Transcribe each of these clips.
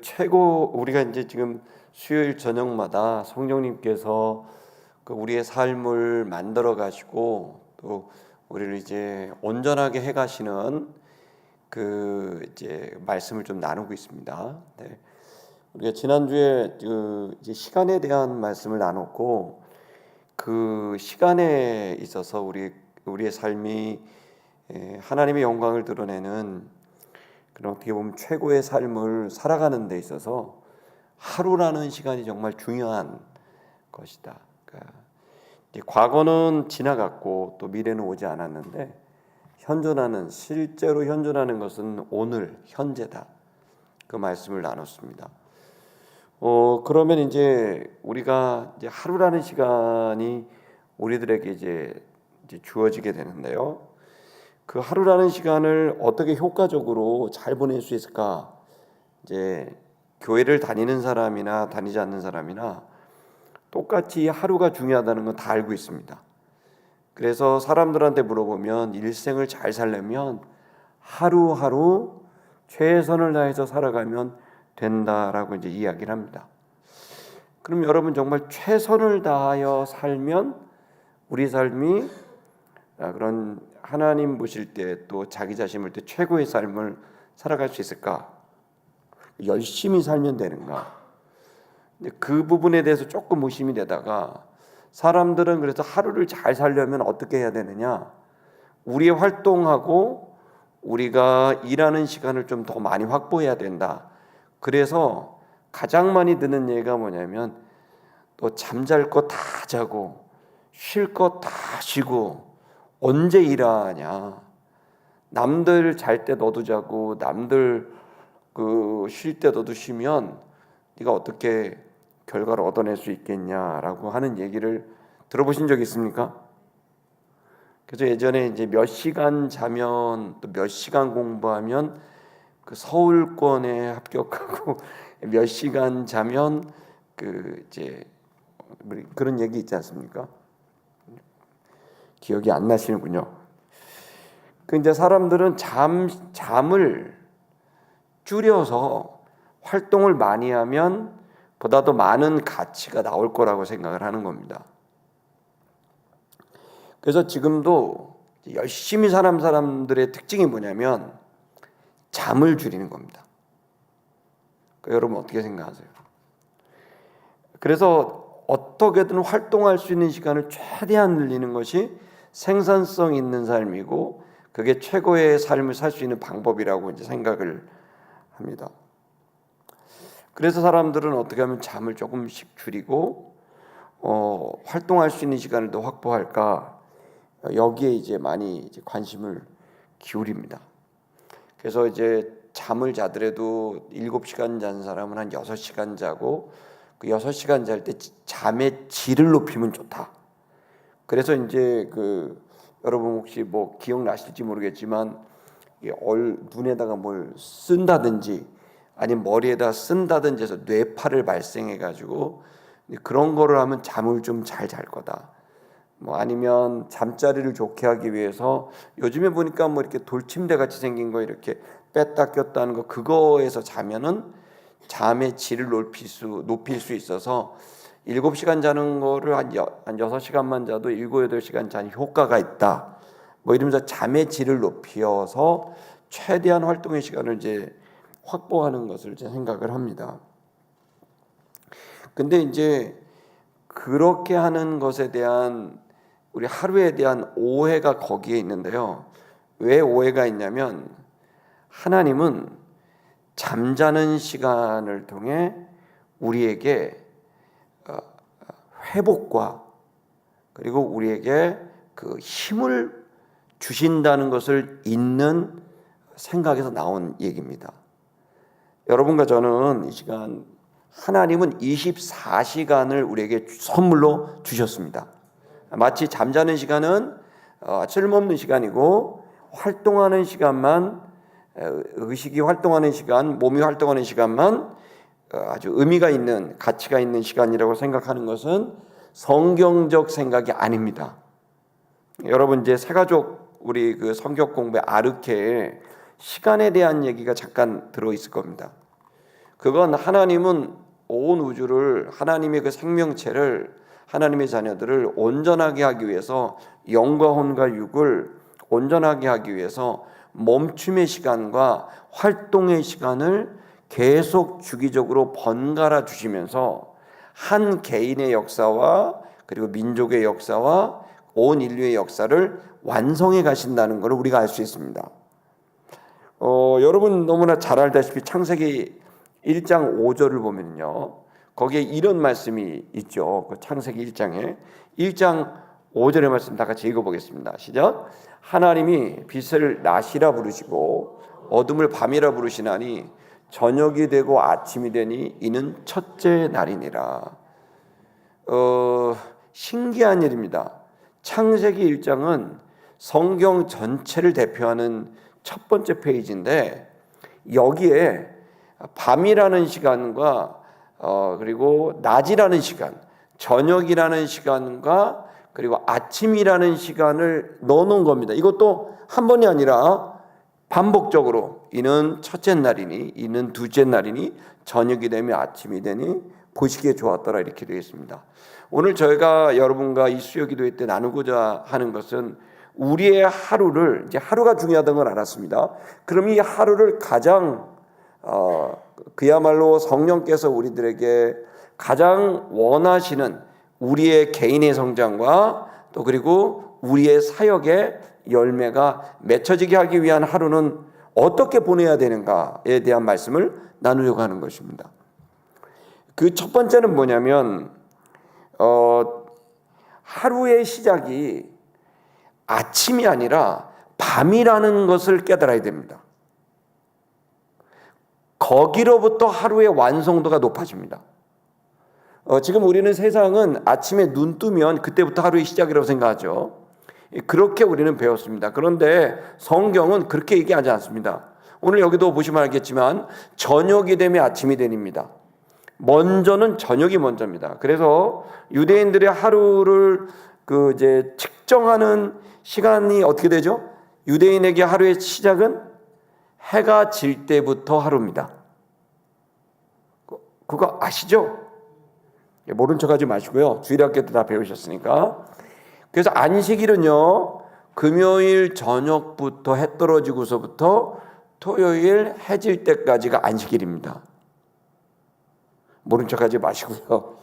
최고 우리가 이제 지금 수요일 저녁마다 성령님께서 우리의 삶을 만들어 가시고 또 우리를 이제 온전하게 해 가시는 이제 말씀을 좀 나누고 있습니다. 네. 우리가 지난주에 이제 시간에 대한 말씀을 나눴고, 그 시간에 있어서 우리의 삶이 하나님의 영광을 드러내는 그런, 어떻게 보면 최고의 삶을 살아가는 데 있어서 하루라는 시간이 정말 중요한 것이다. 그러니까 이제 과거는 지나갔고 또 미래는 오지 않았는데, 실제로 현존하는 것은 오늘 현재다. 그 말씀을 나눴습니다. 그러면 이제 우리가 이제 하루라는 시간이 우리들에게 이제 주어지게 되는데요. 그 하루라는 시간을 어떻게 효과적으로 잘 보낼 수 있을까? 이제 교회를 다니는 사람이나 다니지 않는 사람이나 똑같이 하루가 중요하다는 건 다 알고 있습니다. 그래서 사람들한테 물어보면 일생을 잘 살려면 하루하루 최선을 다해서 살아가면 된다라고 이제 이야기를 합니다. 그럼 여러분, 정말 최선을 다하여 살면 우리 삶이 그런 하나님 보실 때 또 자기 자신 볼 때 최고의 삶을 살아갈 수 있을까? 열심히 살면 되는가? 근데 그 부분에 대해서 조금 의심이 되다가, 사람들은 그래서 하루를 잘 살려면 어떻게 해야 되느냐? 우리 활동하고 우리가 일하는 시간을 좀 더 많이 확보해야 된다. 그래서 가장 많이 듣는 얘기가 뭐냐면, 또 잠잘 거 다 자고 쉴 거 다 쉬고 언제 일하냐? 남들 잘 때 너도 자고 남들 쉴 때 너도 쉬면 네가 어떻게 결과를 얻어낼 수 있겠냐라고 하는 얘기를 들어보신 적 있습니까? 그래서 예전에 이제 몇 시간 자면 또 몇 시간 공부하면 그 서울권에 합격하고 몇 시간 자면 이제 그런 얘기 있지 않습니까? 기억이 안 나시는군요. 이제 사람들은 잠을 줄여서 활동을 많이 하면 보다 더 많은 가치가 나올 거라고 생각을 하는 겁니다. 그래서 지금도 열심히 사는 사람들의 특징이 뭐냐면 잠을 줄이는 겁니다. 여러분 어떻게 생각하세요? 그래서 어떻게든 활동할 수 있는 시간을 최대한 늘리는 것이 생산성 있는 삶이고, 그게 최고의 삶을 살 수 있는 방법이라고 이제 생각을 합니다. 그래서 사람들은 어떻게 하면 잠을 조금씩 줄이고 활동할 수 있는 시간을 더 확보할까, 여기에 이제 많이 이제 관심을 기울입니다. 그래서 이제 잠을 자더라도 7시간 잔 사람은 한 6시간 자고, 그 6시간 잘 때 잠의 질을 높이면 좋다. 그래서 이제 여러분 혹시 뭐 기억나실지 모르겠지만, 눈에다가 뭘 쓴다든지 아니면 머리에다 쓴다든지 해서 뇌파를 발생해 가지고 그런 거를 하면 잠을 좀 잘 잘 거다. 뭐 아니면 잠자리를 좋게 하기 위해서 요즘에 보니까 뭐 이렇게 돌침대 같이 생긴 거 이렇게 뺐다 꼈다 하는 거, 그거에서 자면은 잠의 질을 높일 수 있어서 7시간 자는 거를 한 6시간만 자도 7, 8시간 자는 효과가 있다. 뭐 이러면서 잠의 질을 높여서 최대한 활동의 시간을 이제 확보하는 것을 이제 생각을 합니다. 근데 이제 그렇게 하는 것에 대한 우리 하루에 대한 오해가 거기에 있는데요. 왜 오해가 있냐면, 하나님은 잠자는 시간을 통해 우리에게 회복과 그리고 우리에게 그 힘을 주신다는 것을 잊는 생각에서 나온 얘기입니다. 여러분과 저는 이 시간, 하나님은 24시간을 우리에게 선물로 주셨습니다. 마치 잠자는 시간은 쓸모없는 시간이고, 활동하는 시간만, 의식이 활동하는 시간, 몸이 활동하는 시간만 아주 의미가 있는, 가치가 있는 시간이라고 생각하는 것은 성경적 생각이 아닙니다. 여러분, 이제 새가족 우리 성경 공부의 아르케에 시간에 대한 얘기가 잠깐 들어있을 겁니다. 그건 하나님은 온 우주를, 하나님의 그 생명체를, 하나님의 자녀들을 온전하게 하기 위해서, 영과 혼과 육을 온전하게 하기 위해서 멈춤의 시간과 활동의 시간을 계속 주기적으로 번갈아 주시면서 한 개인의 역사와 그리고 민족의 역사와 온 인류의 역사를 완성해 가신다는 것을 우리가 알 수 있습니다. 여러분 너무나 잘 알다시피 창세기 1장 5절을 보면요, 거기에 이런 말씀이 있죠. 그 창세기 1장에 1장 5절의 말씀 다 같이 읽어보겠습니다. 시작. 하나님이 빛을 낮이라 부르시고 어둠을 밤이라 부르시나니 저녁이 되고 아침이 되니 이는 첫째 날이니라. 신기한 일입니다. 창세기 1장은 성경 전체를 대표하는 첫 번째 페이지인데, 여기에 밤이라는 시간과 그리고 낮이라는 시간, 저녁이라는 시간과 그리고 아침이라는 시간을 넣어놓은 겁니다. 이것도 한 번이 아니라 반복적으로 이는 첫째 날이니 이는 둘째 날이니 저녁이 되면 아침이 되니 보시기에 좋았더라, 이렇게 되어 있습니다. 오늘 저희가 여러분과 이 수요 기도회 때 나누고자 하는 것은 우리의 하루를, 이제 하루가 중요하다는 걸 알았습니다. 그럼 이 하루를 가장 그야말로 성령께서 우리들에게 가장 원하시는 우리의 개인의 성장과 또 그리고 우리의 사역의 열매가 맺혀지게 하기 위한 하루는 어떻게 보내야 되는가에 대한 말씀을 나누려고 하는 것입니다. 그 첫 번째는 뭐냐면 하루의 시작이 아침이 아니라 밤이라는 것을 깨달아야 됩니다. 거기로부터 하루의 완성도가 높아집니다. 지금 우리는 세상은 아침에 눈 뜨면 그때부터 하루의 시작이라고 생각하죠. 그렇게 우리는 배웠습니다. 그런데 성경은 그렇게 얘기하지 않습니다. 오늘 여기도 보시면 알겠지만 저녁이 되면 아침이 되니입니다. 먼저는 저녁이 먼저입니다. 그래서 유대인들의 하루를 이제 측정하는 시간이 어떻게 되죠? 유대인에게 하루의 시작은 해가 질 때부터 하루입니다. 그거 아시죠? 모른 척하지 마시고요. 주일학교 때 다 배우셨으니까. 그래서 안식일은요, 금요일 저녁부터 해 떨어지고서부터 토요일 해질 때까지가 안식일입니다. 모른 척하지 마시고요.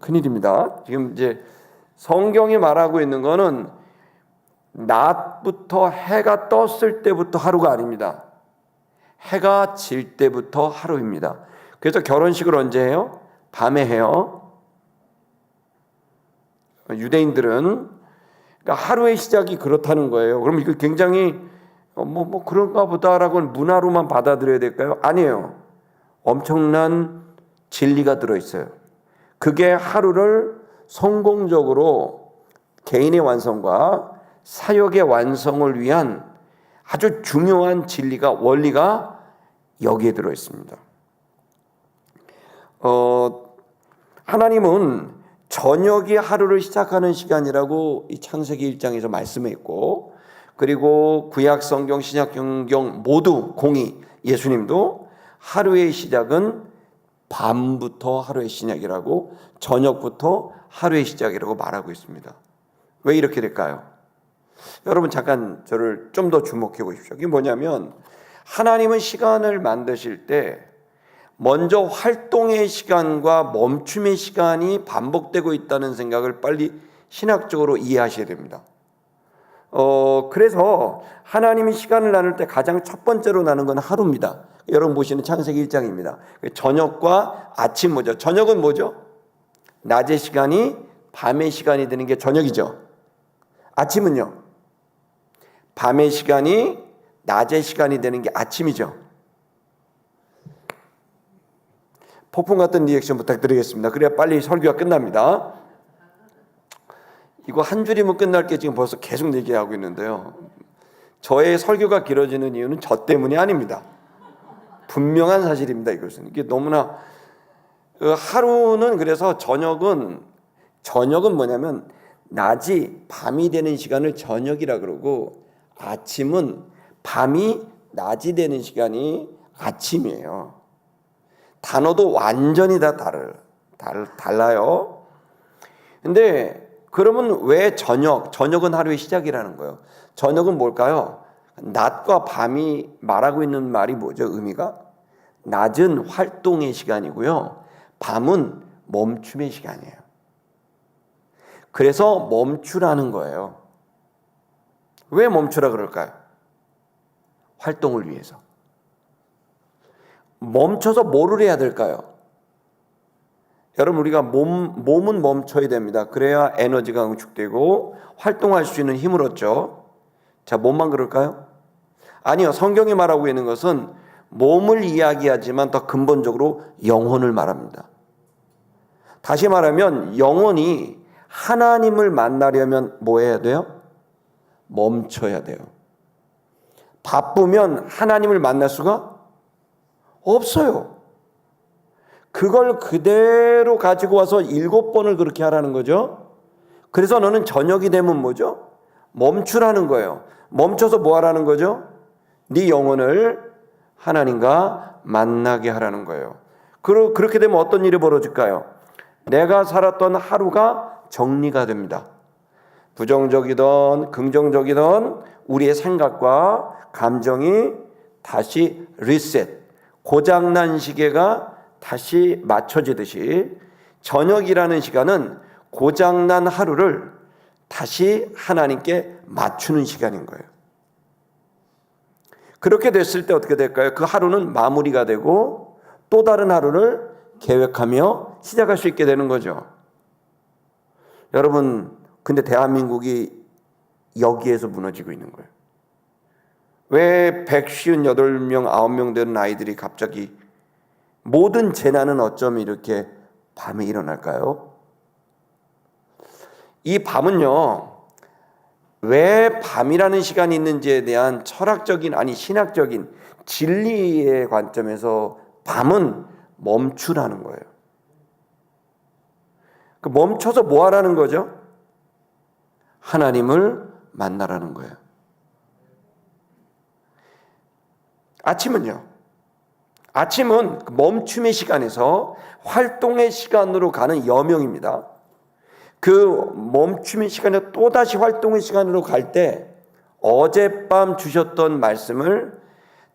큰일입니다. 지금 이제 성경이 말하고 있는 거는 낮부터 해가 떴을 때부터 하루가 아닙니다. 해가 질 때부터 하루입니다. 그래서 결혼식을 언제 해요? 밤에 해요. 유대인들은 그러니까 하루의 시작이 그렇다는 거예요. 그럼 이거 굉장히 뭐 그런가 보다라고 문화로만 받아들여야 될까요? 아니에요. 엄청난 진리가 들어있어요. 그게 하루를 성공적으로 개인의 완성과 사역의 완성을 위한 아주 중요한 진리가, 원리가 여기에 들어있습니다. 하나님은 저녁이 하루를 시작하는 시간이라고 이 창세기 1장에서 말씀했고, 그리고 구약 성경, 신약 성경 모두 공의, 예수님도 하루의 시작은 밤부터 하루의 시작이라고, 저녁부터 하루의 시작이라고 말하고 있습니다. 왜 이렇게 될까요? 여러분 잠깐 저를 좀 더 주목해 보십시오. 이게 뭐냐면, 하나님은 시간을 만드실 때 먼저 활동의 시간과 멈춤의 시간이 반복되고 있다는 생각을 빨리 신학적으로 이해하셔야 됩니다. 그래서 하나님이 시간을 나눌 때 가장 첫 번째로 나눈 건 하루입니다. 여러분 보시는 창세기 1장입니다. 저녁과 아침 뭐죠? 저녁은 뭐죠? 낮의 시간이 밤의 시간이 되는 게 저녁이죠. 아침은요? 밤의 시간이 낮의 시간이 되는 게 아침이죠. 폭풍 같은 리액션 부탁드리겠습니다. 그래야 빨리 설교가 끝납니다. 이거 한 줄이면 끝날 게 지금 벌써 계속 얘기하고 있는데요. 저의 설교가 길어지는 이유는 저 때문이 아닙니다. 분명한 사실입니다. 이것은 이게 너무나 하루는, 그래서 저녁은 뭐냐면 낮이 밤이 되는 시간을 저녁이라 그러고, 아침은 밤이 낮이 되는 시간이 아침이에요. 단어도 완전히 다 달라요. 근데 그러면 왜 저녁은 하루의 시작이라는 거예요. 저녁은 뭘까요? 낮과 밤이 말하고 있는 말이 뭐죠? 의미가? 낮은 활동의 시간이고요. 밤은 멈춤의 시간이에요. 그래서 멈추라는 거예요. 왜 멈추라 그럴까요? 활동을 위해서. 멈춰서 뭐를 해야 될까요? 여러분, 우리가 몸은 멈춰야 됩니다. 그래야 에너지가 응축되고 활동할 수 있는 힘을 얻죠. 자, 몸만 그럴까요? 아니요. 성경이 말하고 있는 것은 몸을 이야기하지만 더 근본적으로 영혼을 말합니다. 다시 말하면 영혼이 하나님을 만나려면 뭐 해야 돼요? 멈춰야 돼요. 바쁘면 하나님을 만날 수가 없어요. 그걸 그대로 가지고 와서 7번을 그렇게 하라는 거죠. 그래서 너는 저녁이 되면 뭐죠? 멈추라는 거예요. 멈춰서 뭐 하라는 거죠? 네 영혼을 하나님과 만나게 하라는 거예요. 그렇게 되면 어떤 일이 벌어질까요? 내가 살았던 하루가 정리가 됩니다. 부정적이든 긍정적이든 우리의 생각과 감정이 다시 리셋, 고장난 시계가 다시 맞춰지듯이 저녁이라는 시간은 고장난 하루를 다시 하나님께 맞추는 시간인 거예요. 그렇게 됐을 때 어떻게 될까요? 그 하루는 마무리가 되고 또 다른 하루를 계획하며 시작할 수 있게 되는 거죠. 여러분, 근데 대한민국이 여기에서 무너지고 있는 거예요. 왜 158명, 9명 되는 아이들이 갑자기 모든 재난은 어쩜 이렇게 밤에 일어날까요? 이 밤은요, 왜 밤이라는 시간이 있는지에 대한 철학적인, 아니 신학적인 진리의 관점에서 밤은 멈추라는 거예요. 그 멈춰서 뭐 하라는 거죠? 하나님을 만나라는 거예요. 아침은 멈춤의 시간에서 활동의 시간으로 가는 여명입니다. 그 멈춤의 시간에 또다시 활동의 시간으로 갈 때 어젯밤 주셨던 말씀을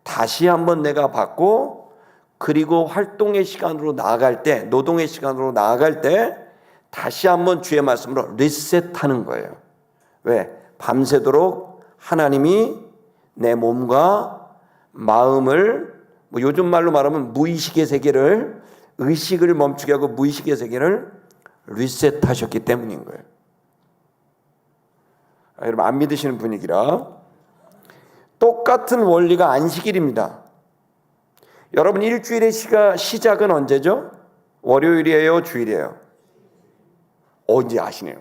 다시 한번 내가 받고, 그리고 활동의 시간으로 나아갈 때, 노동의 시간으로 나아갈 때 다시 한번 주의 말씀으로 리셋하는 거예요. 왜? 밤새도록 하나님이 내 몸과 마음을, 요즘 말로 말하면 무의식의 세계를, 의식을 멈추게 하고 무의식의 세계를 리셋하셨기 때문인 거예요. 여러분, 안 믿으시는 분위기라. 똑같은 원리가 안식일입니다. 여러분, 일주일의 시작은 언제죠? 월요일이에요? 주일이에요? 언제 아시네요.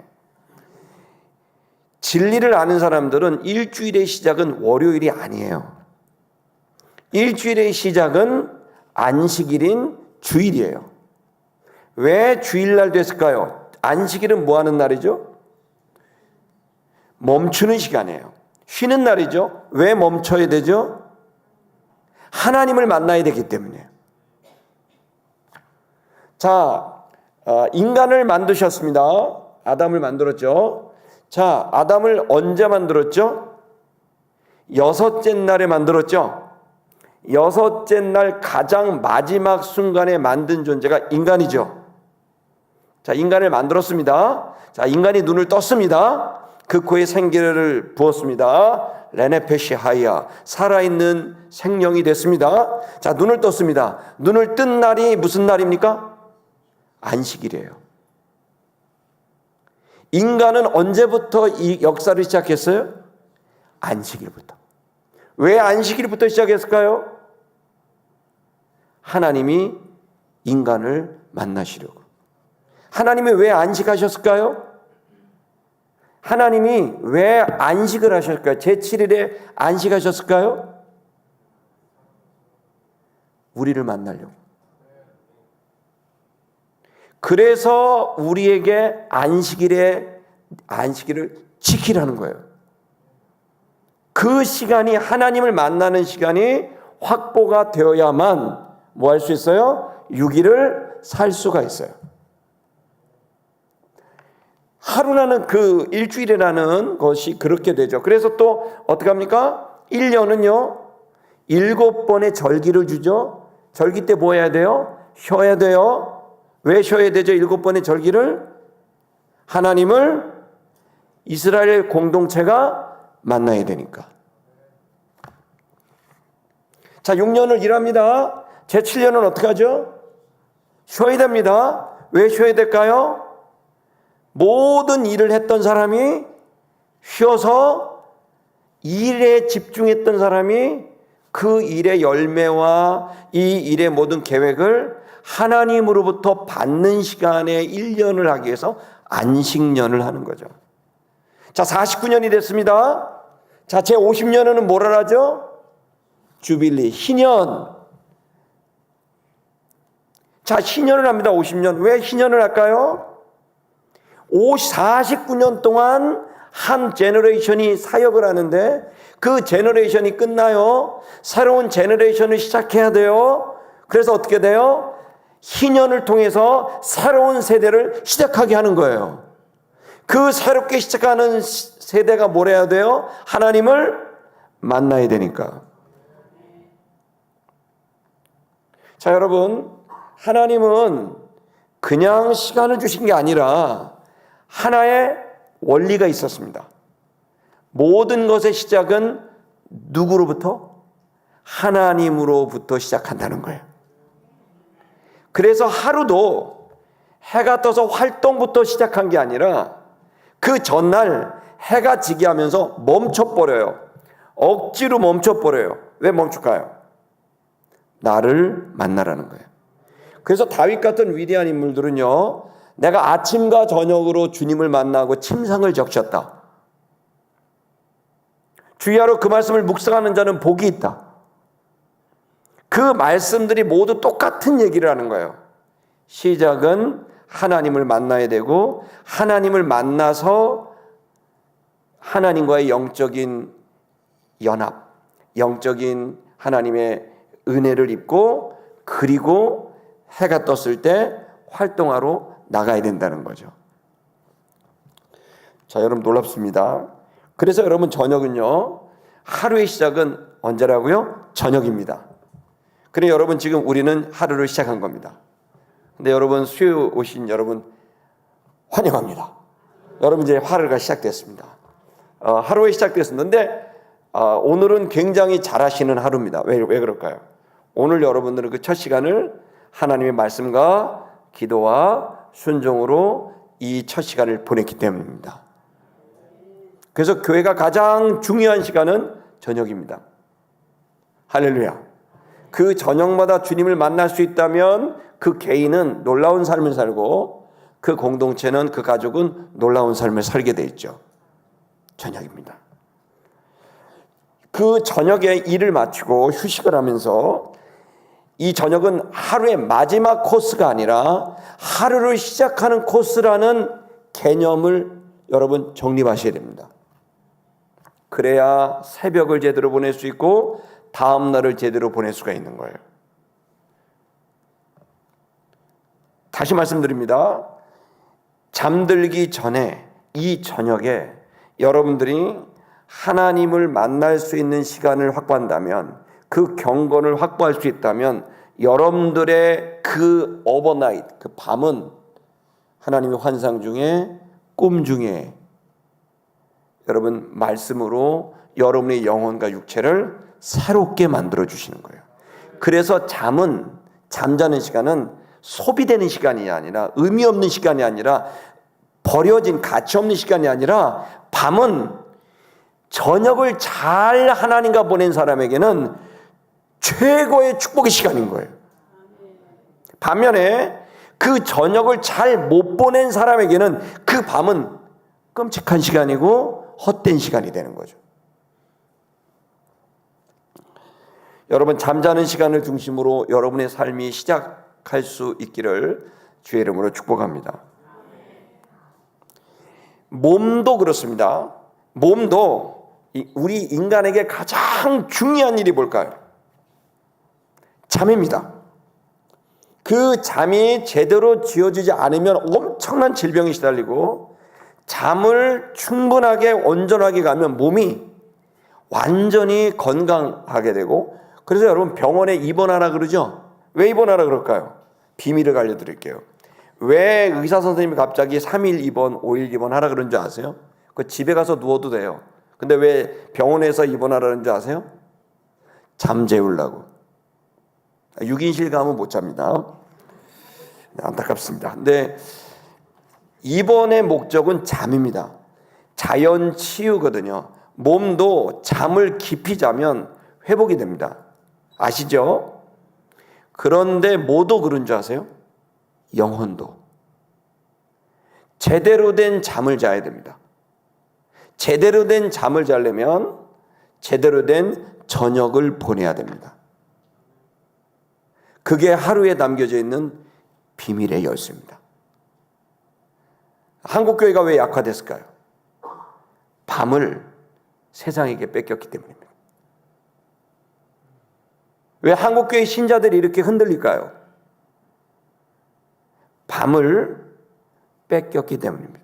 진리를 아는 사람들은 일주일의 시작은 월요일이 아니에요. 일주일의 시작은 안식일인 주일이에요. 왜 주일날 됐을까요? 안식일은 뭐 하는 날이죠? 멈추는 시간이에요. 쉬는 날이죠. 왜 멈춰야 되죠? 하나님을 만나야 되기 때문이에요. 자, 인간을 만드셨습니다. 아담을 만들었죠. 자, 아담을 언제 만들었죠? 6째 날에 만들었죠. 6째 날 가장 마지막 순간에 만든 존재가 인간이죠. 자, 인간을 만들었습니다. 자, 인간이 눈을 떴습니다. 그 코에 생기를 부었습니다. 레네페시 하이야, 살아있는 생명이 됐습니다. 자, 눈을 떴습니다. 눈을 뜬 날이 무슨 날입니까? 안식일이에요. 인간은 언제부터 이 역사를 시작했어요? 안식일부터. 왜 안식일부터 시작했을까요? 하나님이 인간을 만나시려고. 하나님이 왜 안식하셨을까요? 하나님이 왜 안식을 하셨을까요? 제7일에 안식하셨을까요? 우리를 만나려고. 그래서 우리에게 안식일을 지키라는 거예요. 그 시간이, 하나님을 만나는 시간이 확보가 되어야만 뭐 할 수 있어요? 6일을 살 수가 있어요. 하루라는 그 일주일이라는 것이 그렇게 되죠. 그래서 또 어떻게 합니까? 1년은요 7번의 절기를 주죠. 절기 때 뭐 해야 돼요? 쉬어야 돼요. 왜 쉬어야 되죠? 7번의 절기를? 하나님을 이스라엘 공동체가 만나야 되니까. 자, 6년을 일합니다. 제 7년은 어떻게 하죠? 쉬어야 됩니다. 왜 쉬어야 될까요? 모든 일을 했던 사람이 쉬어서 일에 집중했던 사람이 그 일의 열매와 이 일의 모든 계획을 하나님으로부터 받는 시간에 1년을 하기 위해서 안식년을 하는 거죠. 자, 49년이 됐습니다. 자, 제 50년은 뭐라 하죠? 주빌리, 희년. 자, 희년을 합니다. 50년. 왜 희년을 할까요? 49년 동안 한 제너레이션이 사역을 하는데 그 제너레이션이 끝나요. 새로운 제너레이션을 시작해야 돼요. 그래서 어떻게 돼요? 희년을 통해서 새로운 세대를 시작하게 하는 거예요. 그 새롭게 시작하는 세대가 뭘 해야 돼요? 하나님을 만나야 되니까. 자, 여러분, 하나님은 그냥 시간을 주신 게 아니라 하나의 원리가 있었습니다. 모든 것의 시작은 누구로부터? 하나님으로부터 시작한다는 거예요. 그래서 하루도 해가 떠서 활동부터 시작한 게 아니라 그 전날 해가 지게 하면서 멈춰버려요. 억지로 멈춰버려요. 왜 멈출까요? 나를 만나라는 거예요. 그래서 다윗 같은 위대한 인물들은요, 내가 아침과 저녁으로 주님을 만나고 침상을 적셨다. 주야로 그 말씀을 묵상하는 자는 복이 있다. 그 말씀들이 모두 똑같은 얘기를 하는 거예요. 시작은 하나님을 만나야 되고 하나님을 만나서 하나님과의 영적인 연합, 영적인 하나님의 은혜를 입고 그리고 해가 떴을 때 활동하러 나가야 된다는 거죠. 자, 여러분 놀랍습니다. 그래서 여러분 저녁은요, 하루의 시작은 언제라고요? 저녁입니다. 그래 여러분 지금 우리는 하루를 시작한 겁니다. 근데 여러분 수요 오신 여러분 환영합니다. 여러분 이제 하루가 시작됐습니다. 하루에 시작됐었는데 오늘은 굉장히 잘하시는 하루입니다. 왜 그럴까요? 오늘 여러분들은 그 첫 시간을 하나님의 말씀과 기도와 순종으로 이 첫 시간을 보냈기 때문입니다. 그래서 교회가 가장 중요한 시간은 저녁입니다. 할렐루야. 그 저녁마다 주님을 만날 수 있다면 그 개인은 놀라운 삶을 살고 그 공동체는 그 가족은 놀라운 삶을 살게 돼 있죠. 저녁입니다. 그 저녁에 일을 마치고 휴식을 하면서 이 저녁은 하루의 마지막 코스가 아니라 하루를 시작하는 코스라는 개념을 여러분 정립하셔야 됩니다. 그래야 새벽을 제대로 보낼 수 있고 다음 날을 제대로 보낼 수가 있는 거예요. 다시 말씀드립니다. 잠들기 전에 이 저녁에 여러분들이 하나님을 만날 수 있는 시간을 확보한다면, 그 경건을 확보할 수 있다면 여러분들의 그 오버나잇, 그 밤은 하나님의 환상 중에, 꿈 중에 여러분 말씀으로 여러분의 영혼과 육체를 새롭게 만들어 주시는 거예요. 그래서 잠자는 시간은 소비되는 시간이 아니라, 의미 없는 시간이 아니라, 버려진 가치 없는 시간이 아니라, 밤은 저녁을 잘 하나님과 보낸 사람에게는 최고의 축복의 시간인 거예요. 반면에 그 저녁을 잘 못 보낸 사람에게는 그 밤은 끔찍한 시간이고 헛된 시간이 되는 거죠. 여러분 잠자는 시간을 중심으로 여러분의 삶이 시작할 수 있기를 주의 이름으로 축복합니다. 몸도 그렇습니다. 몸도 우리 인간에게 가장 중요한 일이 뭘까요? 잠입니다. 그 잠이 제대로 지어지지 않으면 엄청난 질병에 시달리고, 잠을 충분하게 온전하게 가면 몸이 완전히 건강하게 되고, 그래서 여러분 병원에 입원하라 그러죠. 왜 입원하라 그럴까요? 비밀을 알려드릴게요. 왜 의사 선생님이 갑자기 3일 입원, 5일 입원하라 그런 줄 아세요? 그 집에 가서 누워도 돼요. 근데 왜 병원에서 입원하라는 줄 아세요? 잠 재우려고. 6인실 가면 못 잡니다. 안타깝습니다. 근데 입원의 목적은 잠입니다. 자연 치유거든요. 몸도 잠을 깊이 자면 회복이 됩니다. 아시죠? 그런데 뭐도 그런 줄 아세요? 영혼도. 제대로 된 잠을 자야 됩니다. 제대로 된 잠을 자려면 제대로 된 저녁을 보내야 됩니다. 그게 하루에 담겨져 있는 비밀의 열쇠입니다. 한국교회가 왜 약화됐을까요? 밤을 세상에게 뺏겼기 때문입니다. 왜 한국교회 신자들이 이렇게 흔들릴까요? 밤을 뺏겼기 때문입니다.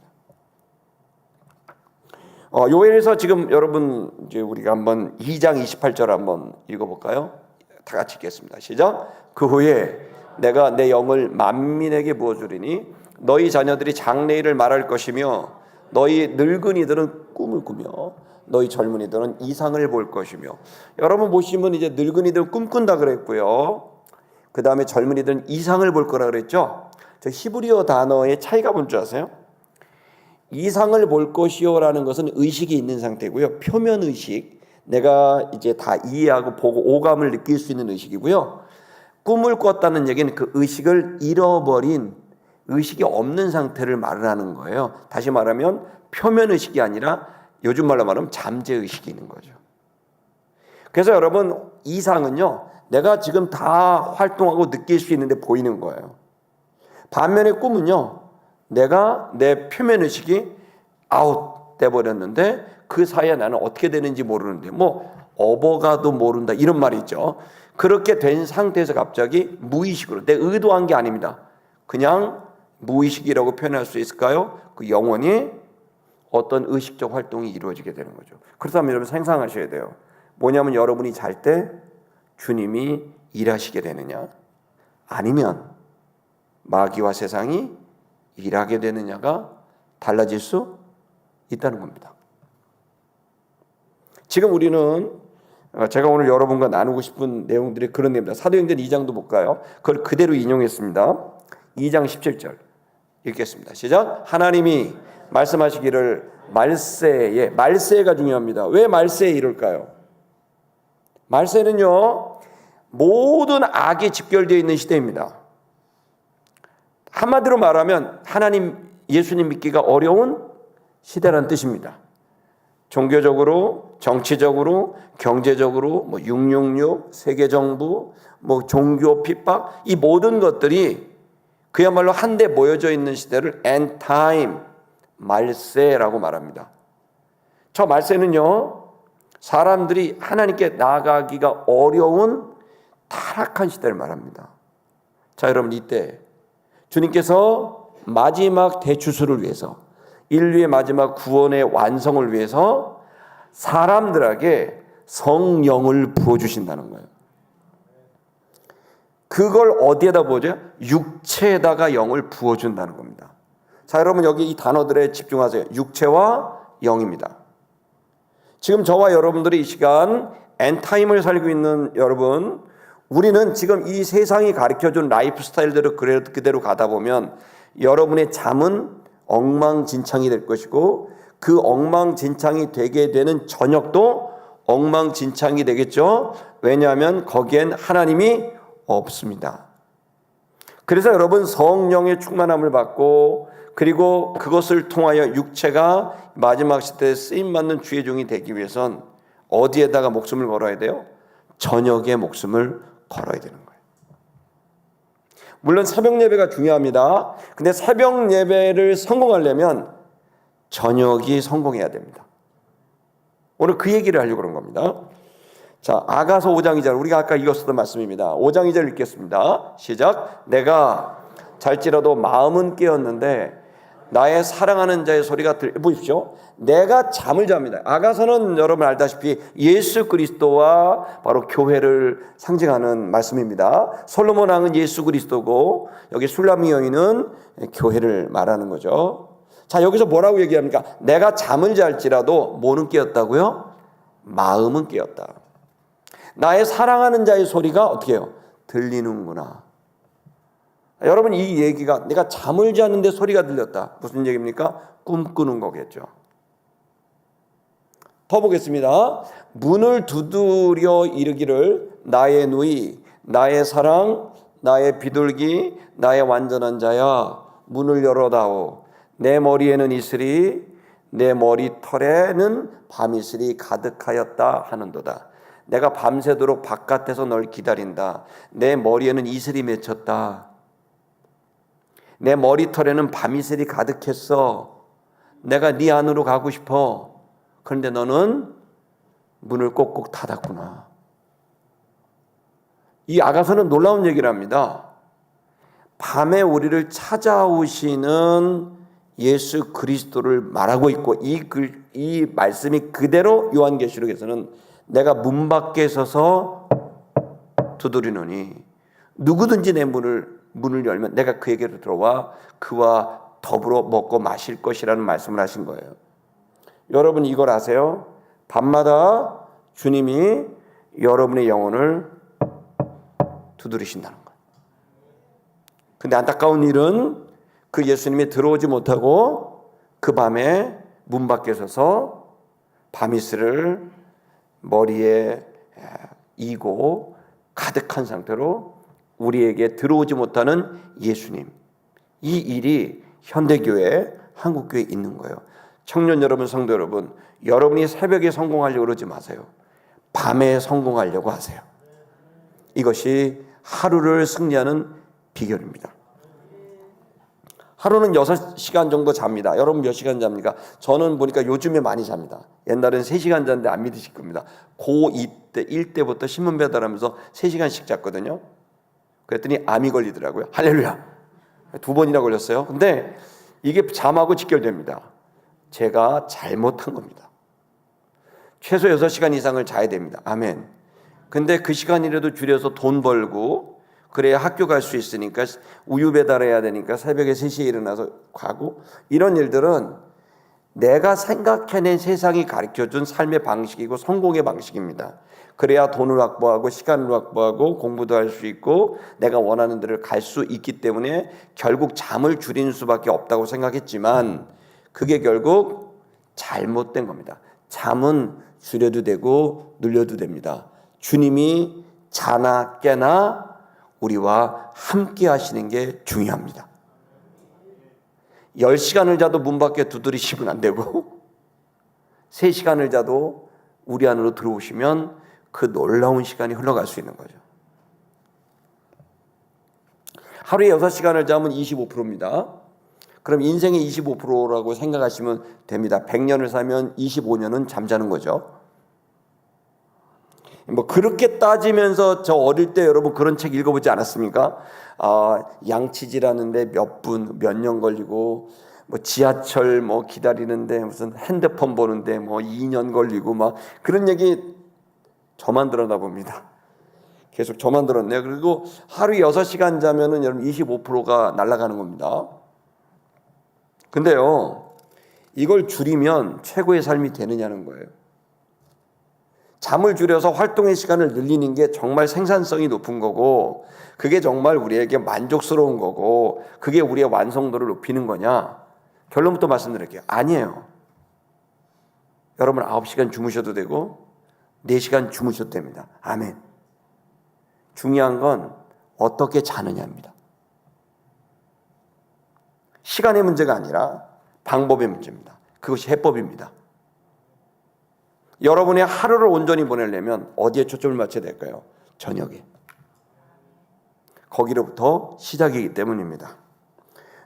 요엘에서 지금 여러분 이제 우리가 한번 2장 28절 한번 읽어볼까요? 다 같이 읽겠습니다. 시작. 그 후에 내가 내 영을 만민에게 부어주리니 너희 자녀들이 장래일을 말할 것이며 너희 늙은이들은 꿈을 꾸며 너희 젊은이들은 이상을 볼 것이며. 여러분 보시면 이제 늙은이들은 꿈꾼다 그랬고요. 그 다음에 젊은이들은 이상을 볼 거라 그랬죠. 저 히브리어 단어의 차이가 뭔지 아세요? 이상을 볼 것이요라는 것은 의식이 있는 상태고요. 표면 의식, 내가 이제 다 이해하고 보고 오감을 느낄 수 있는 의식이고요. 꿈을 꿨다는 얘기는 그 의식을 잃어버린, 의식이 없는 상태를 말을 하는 거예요. 다시 말하면 표면 의식이 아니라 요즘 말로 말하면 잠재 의식이 있는 거죠. 그래서 여러분 이상은요, 내가 지금 다 활동하고 느낄 수 있는데 보이는 거예요. 반면에 꿈은요, 내가 내 표면 의식이 아웃돼 버렸는데 그 사이에 나는 어떻게 되는지 모르는데, 뭐 어버가도 모른다 이런 말이 있죠. 그렇게 된 상태에서 갑자기 무의식으로, 내 의도한 게 아닙니다. 그냥 무의식이라고 표현할 수 있을까요? 그 영혼이 어떤 의식적 활동이 이루어지게 되는 거죠. 그렇다면 여러분 상상하셔야 돼요. 뭐냐면 여러분이 잘 때 주님이 일하시게 되느냐, 아니면 마귀와 세상이 일하게 되느냐가 달라질 수 있다는 겁니다. 지금 우리는 제가 오늘 여러분과 나누고 싶은 내용들이 그런 내용입니다. 사도행전 2장도 볼까요? 그걸 그대로 인용했습니다. 2장 17절 읽겠습니다. 시작. 하나님이 말씀하시기를 말세에, 말세가 중요합니다. 왜 말세에 이럴까요? 말세는요, 모든 악이 집결되어 있는 시대입니다. 한마디로 말하면 하나님, 예수님 믿기가 어려운 시대라는 뜻입니다. 종교적으로, 정치적으로, 경제적으로, 666, 세계정부, 종교 핍박, 이 모든 것들이 그야말로 한데 모여져 있는 시대를 end time, 말세라고 말합니다. 저 말세는요, 사람들이 하나님께 나아가기가 어려운 타락한 시대를 말합니다. 자, 여러분 이때 주님께서 마지막 대추수를 위해서, 인류의 마지막 구원의 완성을 위해서 사람들에게 성령을 부어주신다는 거예요. 그걸 어디에다 부어줘요? 육체에다가 영을 부어준다는 겁니다. 자, 여러분 여기 이 단어들에 집중하세요. 육체와 영입니다. 지금 저와 여러분들이 이 시간 엔타임을 살고 있는 여러분, 우리는 지금 이 세상이 가르쳐준 라이프 스타일대로 그대로 가다 보면 여러분의 잠은 엉망진창이 될 것이고, 그 엉망진창이 되게 되는 저녁도 엉망진창이 되겠죠. 왜냐하면 거기엔 하나님이 없습니다. 그래서 여러분 성령의 충만함을 받고, 그리고 그것을 통하여 육체가 마지막 시대에 쓰임받는 주의 종이 되기 위해선 어디에다가 목숨을 걸어야 돼요? 저녁에 목숨을 걸어야 되는 거예요. 물론 새벽 예배가 중요합니다. 근데 새벽 예배를 성공하려면 저녁이 성공해야 됩니다. 오늘 그 얘기를 하려고 그런 겁니다. 자, 아가서 5장 2절 우리가 아까 읽었었던 말씀입니다. 5장 2절 읽겠습니다. 시작. 내가 잘지라도 마음은 깨었는데 나의 사랑하는 자의 소리가 보십시오. 내가 잠을 잡니다. 아가서는 여러분 알다시피 예수 그리스도와 바로 교회를 상징하는 말씀입니다. 솔로몬 왕은 예수 그리스도고 여기 술라미 여인은 교회를 말하는 거죠. 자, 여기서 뭐라고 얘기합니까? 내가 잠을 잘지라도 뭐는 깨었다고요? 마음은 깨었다. 나의 사랑하는 자의 소리가 어떻게 해요? 들리는구나. 여러분, 이 얘기가 내가 잠을 자는데 소리가 들렸다. 무슨 얘기입니까? 꿈꾸는 거겠죠. 더 보겠습니다. 문을 두드려 이르기를 나의 누이, 나의 사랑, 나의 비둘기, 나의 완전한 자야, 문을 열어다오. 내 머리에는 이슬이, 내 머리털에는 밤이슬이 가득하였다 하는도다. 내가 밤새도록 바깥에서 널 기다린다. 내 머리에는 이슬이 맺혔다. 내 머리털에는 밤이슬이 가득했어. 내가 네 안으로 가고 싶어. 그런데 너는 문을 꼭꼭 닫았구나. 이 아가서는 놀라운 얘기를 합니다. 밤에 우리를 찾아오시는 예수 그리스도를 말하고 있고 이 말씀이 그대로 요한계시록에서는 내가 문 밖에 서서 두드리노니 누구든지 내 문을 열면 내가 그에게로 들어와 그와 더불어 먹고 마실 것이라는 말씀을 하신 거예요. 여러분 이걸 아세요? 밤마다 주님이 여러분의 영혼을 두드리신다는 거예요. 근데 안타까운 일은 그 예수님이 들어오지 못하고 그 밤에 문 밖에 서서 밤이슬을 머리에 이고 가득한 상태로 우리에게 들어오지 못하는 예수님, 이 일이 현대교회, 한국교회에 있는 거예요. 청년 여러분, 성도 여러분, 여러분이 새벽에 성공하려고 그러지 마세요. 밤에 성공하려고 하세요. 이것이 하루를 승리하는 비결입니다. 하루는 6시간 정도 잡니다. 여러분 몇 시간 잡니까? 저는 보니까 요즘에 많이 잡니다. 옛날엔 3시간 잤는데 안 믿으실 겁니다. 고2 때, 1때부터 신문 배달하면서 3시간씩 잤거든요. 그랬더니 암이 걸리더라고요. 할렐루야. 2번이나 걸렸어요. 근데 이게 잠하고 직결됩니다. 제가 잘못한 겁니다. 최소 6시간 이상을 자야 됩니다. 아멘. 근데 그 시간이라도 줄여서 돈 벌고 그래야 학교 갈 수 있으니까 우유 배달해야 되니까 새벽에 3시에 일어나서 가고 이런 일들은 내가 생각해낸 세상이 가르쳐준 삶의 방식이고 성공의 방식입니다. 그래야 돈을 확보하고 시간을 확보하고 공부도 할 수 있고 내가 원하는 데를 갈 수 있기 때문에 결국 잠을 줄이는 수밖에 없다고 생각했지만 그게 결국 잘못된 겁니다. 잠은 줄여도 되고 늘려도 됩니다. 주님이 자나 깨나 우리와 함께 하시는 게 중요합니다. 10시간을 자도 문 밖에 두드리시면 안 되고 3시간을 자도 우리 안으로 들어오시면 그 놀라운 시간이 흘러갈 수 있는 거죠. 하루에 6시간을 자면 25%입니다. 그럼 인생의 25%라고 생각하시면 됩니다. 100년을 살면 25년은 잠자는 거죠. 뭐 그렇게 따지면서 저 어릴 때 여러분 그런 책 읽어보지 않았습니까? 양치질하는데 몇 분, 몇 년 걸리고 뭐 지하철 뭐 기다리는데 무슨 핸드폰 보는데 뭐 2년 걸리고 막 그런 얘기 저만 들었나 봅니다. 계속 저만 들었네요. 그리고 하루에 6시간 자면은 여러분 25%가 날아가는 겁니다. 근데요, 이걸 줄이면 최고의 삶이 되느냐는 거예요. 잠을 줄여서 활동의 시간을 늘리는 게 정말 생산성이 높은 거고 그게 정말 우리에게 만족스러운 거고 그게 우리의 완성도를 높이는 거냐? 결론부터 말씀드릴게요. 아니에요. 여러분 9시간 주무셔도 되고 4시간 주무셔도 됩니다. 아멘. 중요한 건 어떻게 자느냐입니다. 시간의 문제가 아니라 방법의 문제입니다. 그것이 해법입니다. 여러분의 하루를 온전히 보내려면 어디에 초점을 맞춰야 될까요? 저녁에. 거기로부터 시작이기 때문입니다.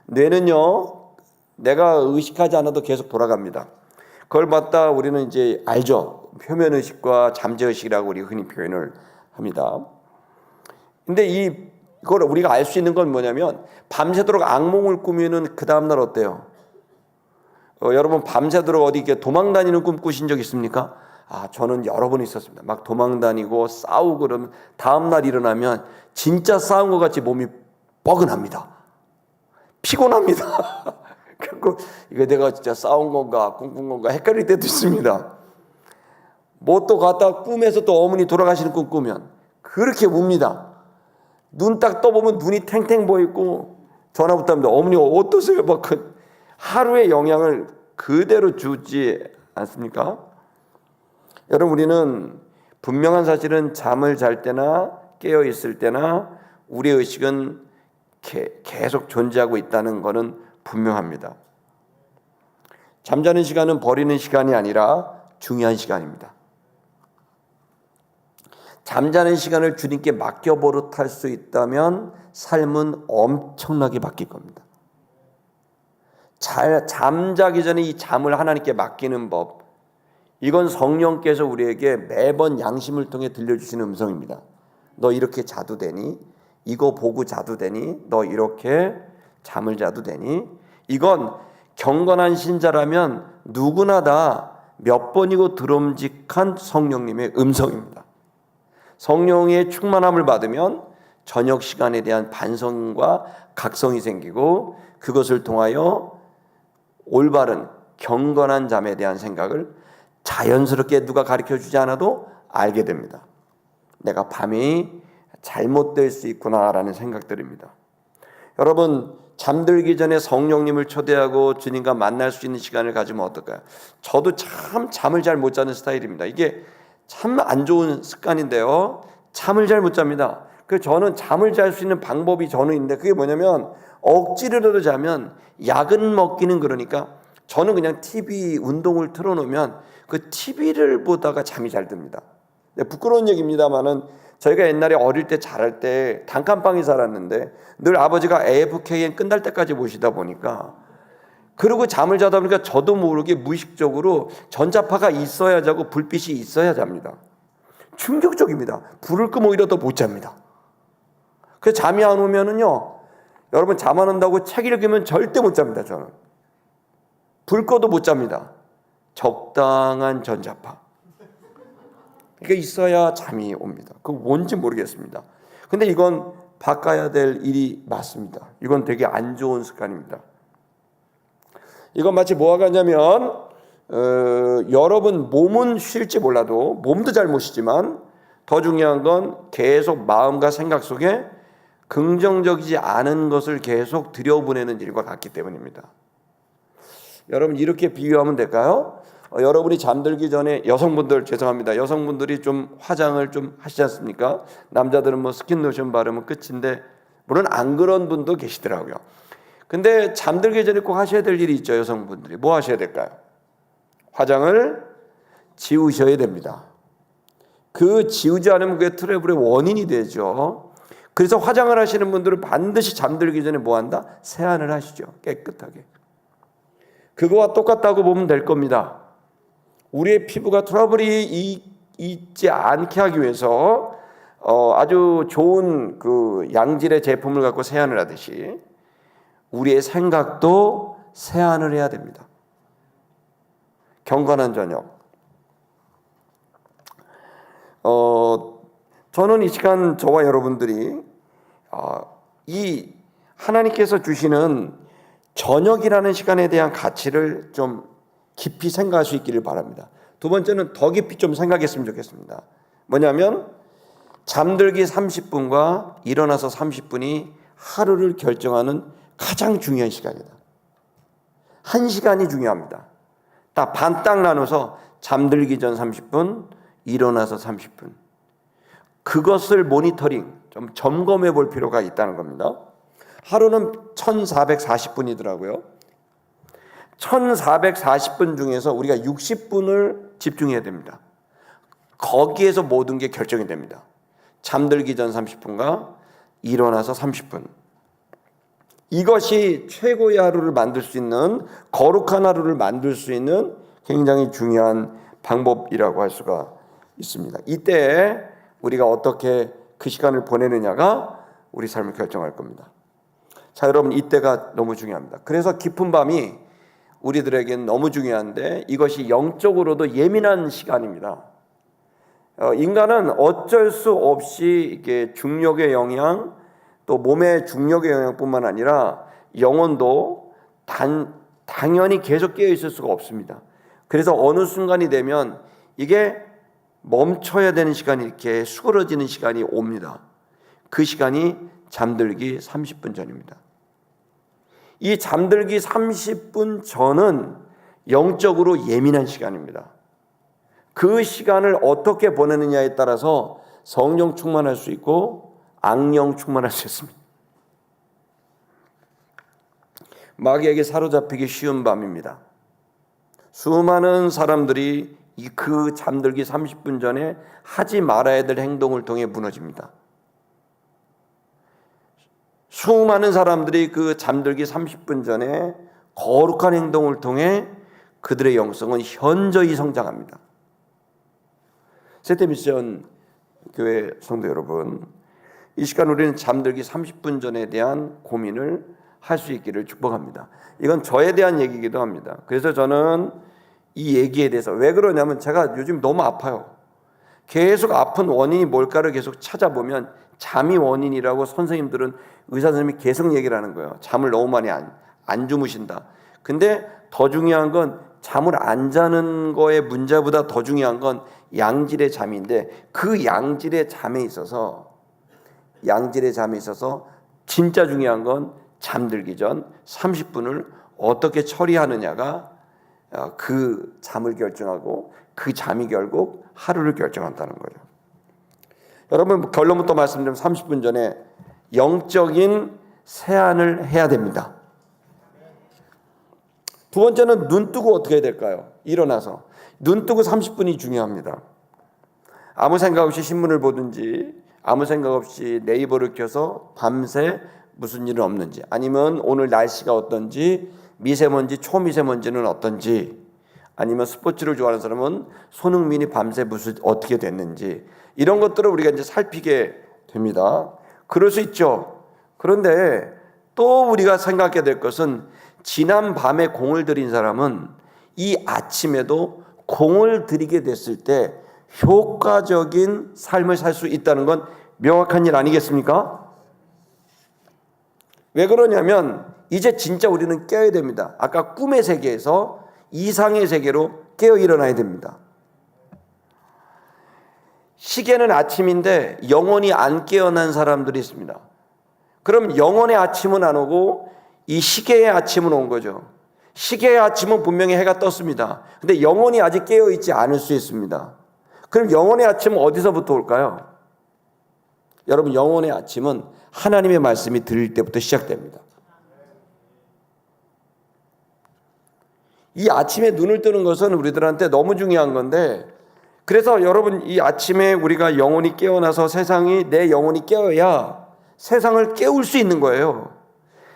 뇌는요, 내가 의식하지 않아도 계속 돌아갑니다. 그걸 봤다 우리는 이제 알죠. 표면의식과 잠재의식이라고 우리 흔히 표현을 합니다. 근데 이걸 우리가 알 수 있는 건 뭐냐면 밤새도록 악몽을 꾸미는 그 다음날 어때요? 여러분 밤새도록 어디 이렇게 도망 다니는 꿈 꾸신 적 있습니까? 저는 여러 번 있었습니다. 막 도망 다니고 싸우고 그러면 다음날 일어나면 진짜 싸운 것 같이 몸이 뻐근합니다. 피곤합니다. 그리고 이거 내가 진짜 싸운 건가 꿈꾼 건가 헷갈릴 때도 있습니다. 뭐 또 갔다 꿈에서 또 어머니 돌아가시는 꿈 꾸면 그렇게 웁니다. 눈 딱 떠보면 눈이 탱탱 보이고 전화부터 합니다. 어머니 어떠세요? 막 하루의 영향을 그대로 주지 않습니까? 여러분 우리는 분명한 사실은 잠을 잘 때나 깨어 있을 때나 우리의 의식은 계속 존재하고 있다는 것은 분명합니다. 잠자는 시간은 버리는 시간이 아니라 중요한 시간입니다. 잠자는 시간을 주님께 맡겨버릇할 수 있다면 삶은 엄청나게 바뀔 겁니다. 잠자기 전에 이 잠을 하나님께 맡기는 법, 이건 성령께서 우리에게 매번 양심을 통해 들려주시는 음성입니다. 너 이렇게 자도 되니? 이거 보고 자도 되니? 너 이렇게 잠을 자도 되니? 이건 경건한 신자라면 누구나 다 몇 번이고 드럼직한 성령님의 음성입니다. 성령의 충만함을 받으면 저녁 시간에 대한 반성과 각성이 생기고 그것을 통하여 올바른 경건한 잠에 대한 생각을 자연스럽게 누가 가르쳐주지 않아도 알게 됩니다. 내가 밤이 잘못될 수 있구나라는 생각들입니다. 여러분 잠들기 전에 성령님을 초대하고 주님과 만날 수 있는 시간을 가지면 어떨까요? 저도 참 잠을 잘 못 자는 스타일입니다. 이게 참 안 좋은 습관인데요. 잠을 잘 못 잡니다. 그래서 저는 잠을 잘 수 있는 방법이 저는 있는데 그게 뭐냐면 억지로라도 자면 약은 먹기는 그러니까 저는 그냥 TV 운동을 틀어놓으면 그 TV를 보다가 잠이 잘 듭니다. 부끄러운 얘기입니다만은 저희가 옛날에 어릴 때 자랄 때 단칸방에 살았는데 늘 아버지가 AFKN 끝날 때까지 보시다 보니까 그리고 잠을 자다 보니까 저도 모르게 무의식적으로 전자파가 있어야 자고 불빛이 있어야 잡니다. 충격적입니다. 불을 끄면 오히려 더 못 잡니다. 그래서 잠이 안 오면은요, 여러분 잠 안 온다고 책 읽으면 절대 못 잡니다. 저는 불 꺼도 못 잡니다. 적당한 전자파. 그게 있어야 잠이 옵니다. 그거 뭔지 모르겠습니다. 근데 이건 바꿔야 될 일이 맞습니다. 이건 되게 안 좋은 습관입니다. 이건 마치 뭐가 같냐면 여러분 몸은 쉴지 몰라도 몸도 잘 못 쉬지만 더 중요한 건 계속 마음과 생각 속에 긍정적이지 않은 것을 계속 들여보내는 일과 같기 때문입니다. 여러분 이렇게 비유하면 될까요? 여러분이 잠들기 전에 여성분들 죄송합니다. 여성분들이 좀 화장을 좀 하시지 않습니까? 남자들은 뭐 스킨 로션 바르면 끝인데 물론 안 그런 분도 계시더라고요. 근데 잠들기 전에 꼭 하셔야 될 일이 있죠. 여성분들이 뭐 하셔야 될까요? 화장을 지우셔야 됩니다. 그 지우지 않으면 그게 트러블의 원인이 되죠. 그래서 화장을 하시는 분들은 반드시 잠들기 전에 뭐 한다? 세안을 하시죠. 깨끗하게. 그거와 똑같다고 보면 될 겁니다. 우리의 피부가 트러블이 있지 않게 하기 위해서 아주 좋은 그 양질의 제품을 갖고 세안을 하듯이 우리의 생각도 세안을 해야 됩니다. 경건한 저녁. 저는 이 시간 저와 여러분들이 이 하나님께서 주시는 저녁이라는 시간에 대한 가치를 좀 깊이 생각할 수 있기를 바랍니다. 두 번째는 더 깊이 좀 생각했으면 좋겠습니다. 뭐냐면 잠들기 30분과 일어나서 30분이 하루를 결정하는 가장 중요한 시간이다. 1시간이 중요합니다. 딱 나눠서 잠들기 전 30분, 일어나서 30분. 그것을 모니터링, 좀 점검해 볼 필요가 있다는 겁니다. 하루는 1440분이더라고요. 1440분 중에서 우리가 60분을 집중해야 됩니다. 거기에서 모든 게 결정이 됩니다. 잠들기 전 30분과 일어나서 30분. 이것이 최고의 하루를 만들 수 있는, 거룩한 하루를 만들 수 있는 굉장히 중요한 방법이라고 할 수가 있습니다. 이때 우리가 어떻게 그 시간을 보내느냐가 우리 삶을 결정할 겁니다. 자, 여러분, 이때가 너무 중요합니다. 그래서 깊은 밤이 우리들에게는 너무 중요한데 이것이 영적으로도 예민한 시간입니다. 인간은 어쩔 수 없이 이게 중력의 영향, 또 몸의 중력의 영향뿐만 아니라 영혼도 당연히 계속 깨어 있을 수가 없습니다. 그래서 어느 순간이 되면 이게 멈춰야 되는 시간이 이렇게 수그러지는 시간이 옵니다. 그 시간이 잠들기 30분 전입니다. 이 잠들기 30분 전은 영적으로 예민한 시간입니다. 그 시간을 어떻게 보내느냐에 따라서 성령 충만할 수 있고 악령 충만할 수 있습니다. 마귀에게 사로잡히기 쉬운 밤입니다. 수많은 사람들이 그 잠들기 30분 전에 하지 말아야 될 행동을 통해 무너집니다. 수많은 사람들이 그 잠들기 30분 전에 거룩한 행동을 통해 그들의 영성은 현저히 성장합니다. 세태미션 교회 성도 여러분, 이 시간 우리는 잠들기 30분 전에 대한 고민을 할 수 있기를 축복합니다. 이건 저에 대한 얘기이기도 합니다. 그래서 저는 이 얘기에 대해서, 왜 그러냐면 제가 요즘 너무 아파요. 계속 아픈 원인이 뭘까를 계속 찾아보면 잠이 원인이라고 선생님들은, 의사 선생님이 계속 얘기를 하는 거예요. 잠을 너무 많이 안 주무신다. 근데 더 중요한 건 잠을 안 자는 거의 문제보다 더 중요한 건 양질의 잠인데, 그 양질의 잠에 있어서 진짜 중요한 건 잠들기 전 30분을 어떻게 처리하느냐가 그 잠을 결정하고 그 잠이 결국 하루를 결정한다는 거죠. 여러분, 결론부터 말씀드리면 30분 전에 영적인 세안을 해야 됩니다. 두 번째는 눈 뜨고 어떻게 해야 될까요? 일어나서 눈 뜨고 30분이 중요합니다. 아무 생각 없이 신문을 보든지, 아무 생각 없이 네이버를 켜서 밤새 무슨 일은 없는지, 아니면 오늘 날씨가 어떤지, 미세먼지, 초미세먼지는 어떤지, 아니면 스포츠를 좋아하는 사람은 손흥민이 밤새 어떻게 됐는지, 이런 것들을 우리가 이제 살피게 됩니다. 그럴 수 있죠. 그런데 또 우리가 생각해야 될 것은, 지난 밤에 공을 들인 사람은 이 아침에도 공을 들이게 됐을 때 효과적인 삶을 살 수 있다는 건 명확한 일 아니겠습니까? 왜 그러냐면 이제 진짜 우리는 깨어야 됩니다. 아까 꿈의 세계에서 이상의 세계로 깨어 일어나야 됩니다. 시계는 아침인데 영혼이 안 깨어난 사람들이 있습니다. 그럼 영혼의 아침은 안 오고 이 시계의 아침은 온 거죠. 시계의 아침은 분명히 해가 떴습니다. 근데 영혼이 아직 깨어있지 않을 수 있습니다. 그럼 영혼의 아침은 어디서부터 올까요? 여러분, 영혼의 아침은 하나님의 말씀이 들릴 때부터 시작됩니다. 이 아침에 눈을 뜨는 것은 우리들한테 너무 중요한 건데, 그래서 여러분, 이 아침에 우리가 영혼이 깨어나서 내 영혼이 깨어야 세상을 깨울 수 있는 거예요.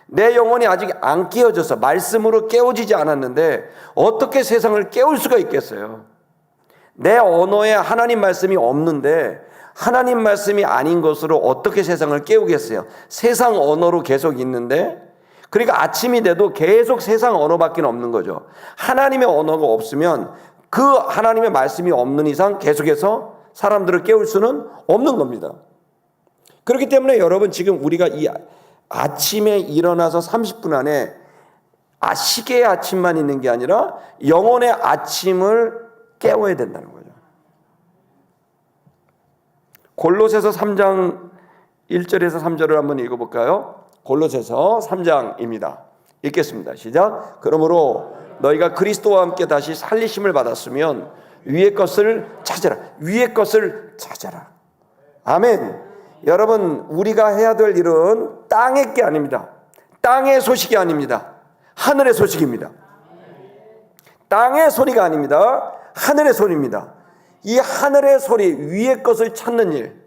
내 영혼이 아직 안 깨어져서 말씀으로 깨어지지 않았는데 어떻게 세상을 깨울 수가 있겠어요? 내 언어에 하나님 말씀이 없는데 하나님 말씀이 아닌 것으로 어떻게 세상을 깨우겠어요? 세상 언어로 계속 있는데, 그러니까 아침이 돼도 계속 세상 언어밖에 없는 거죠. 하나님의 언어가 없으면, 그 하나님의 말씀이 없는 이상 계속해서 사람들을 깨울 수는 없는 겁니다. 그렇기 때문에 여러분, 지금 우리가 이 아침에 일어나서 30분 안에 시계의 아침만 있는 게 아니라 영혼의 아침을 깨워야 된다는 거죠. 골로새서 3장 1절에서 3절을 한번 읽어볼까요? 골로새서 3장입니다. 읽겠습니다. 시작. 그러므로 너희가 그리스도와 함께 다시 살리심을 받았으면 위의 것을 찾아라. 위의 것을 찾아라. 아멘. 여러분, 우리가 해야 될 일은 땅의 게 아닙니다. 땅의 소식이 아닙니다. 하늘의 소식입니다. 땅의 소리가 아닙니다. 하늘의 소리입니다. 이 하늘의 소리, 위의 것을 찾는 일.